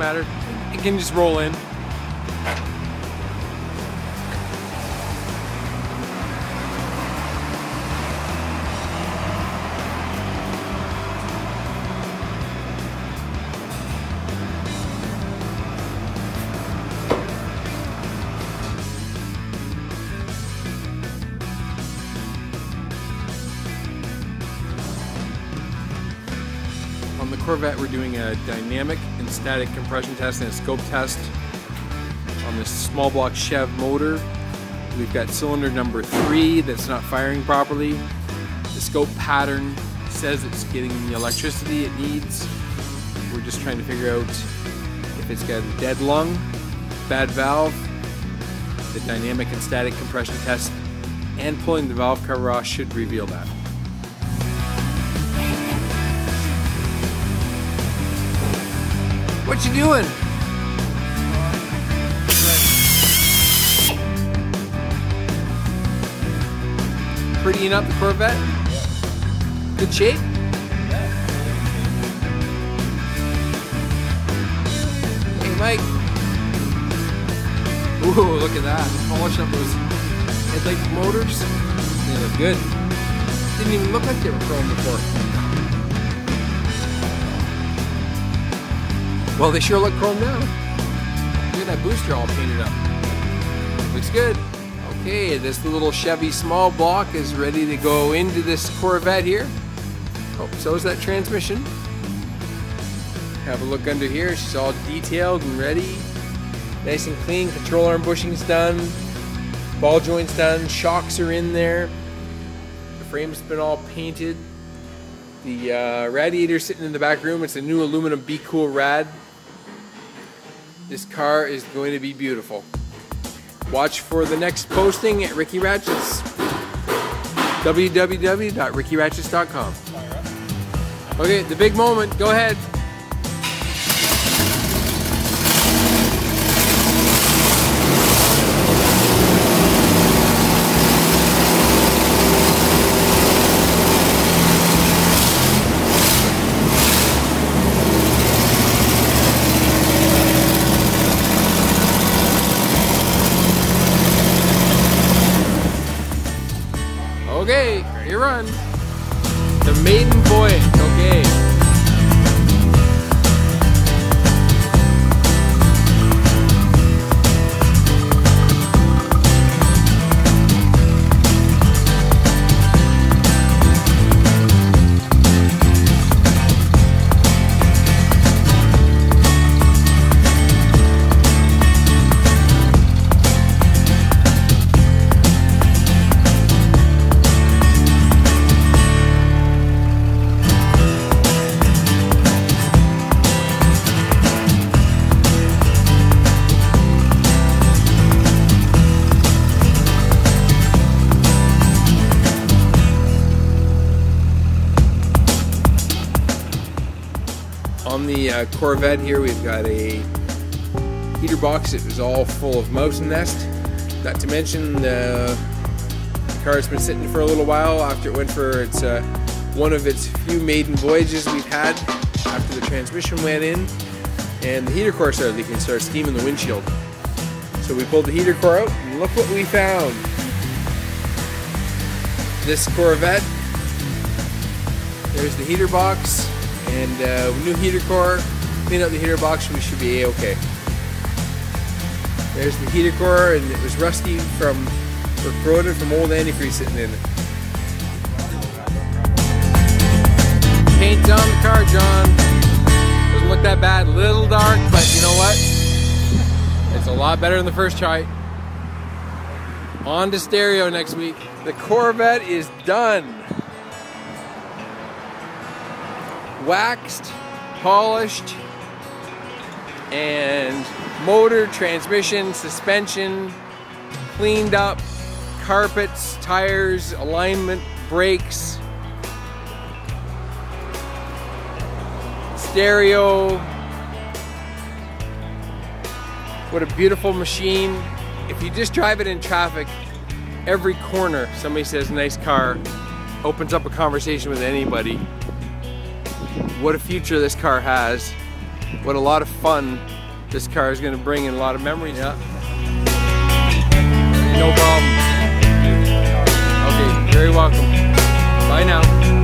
matter. It can just roll in. On the Corvette, we're doing a dynamic and static compression test and a scope test on this small block Chev motor. We've got cylinder number 3 that's not firing properly. The scope pattern says it's getting the electricity it needs. We're just trying to figure out if it's got a dead lung, bad valve. The dynamic and static compression test and pulling the valve cover off should reveal that. What you doing? Prettying up the Corvette? Yeah. Good shape? Yeah. Hey Mike. Ooh, look at that. Polish up those headlight motors. They look good. Didn't even look like they were chrome before. Well, they sure look chrome now. Look at that booster all painted up. Looks good. Okay, this little Chevy small block is ready to go into this Corvette here. Oh, so is that transmission. Have a look under here. She's all detailed and ready. Nice and clean. Control arm bushing's done. Ball joint's done. Shocks are in there. The frame's been all painted. The radiator sitting in the back room. It's a new aluminum Be Cool rad. This car is going to be beautiful. Watch for the next posting at Ricky Ratchets. www.rickyratchets.com. Okay, the big moment. Go ahead. Okay, you run. The maiden voyage, okay. On the Corvette here, we've got a heater box that was all full of mouse nest. Not to mention the car's been sitting for a little while after it went for its one of its few maiden voyages we've had after the transmission went in, and the heater core started leaking, started steaming the windshield. So we pulled the heater core out, and look what we found. This Corvette, there's the heater box. And new heater core, clean out the heater box, we should be a-okay. There's the heater core, and it was rusty or corroded from old antifreeze sitting in it. Paint's on the car, John. Doesn't look that bad, a little dark, but you know what? It's a lot better than the first try. On to stereo next week. The Corvette is done. Waxed, polished, and motor, transmission, suspension, cleaned up, carpets, tires, alignment, brakes, stereo. What a beautiful machine. If you just drive it in traffic, every corner somebody says nice car, opens up a conversation with anybody. What a future this car has. what a lot of fun this car is going to bring and a lot of memories. Yeah. No problem. Okay, very welcome. Bye now.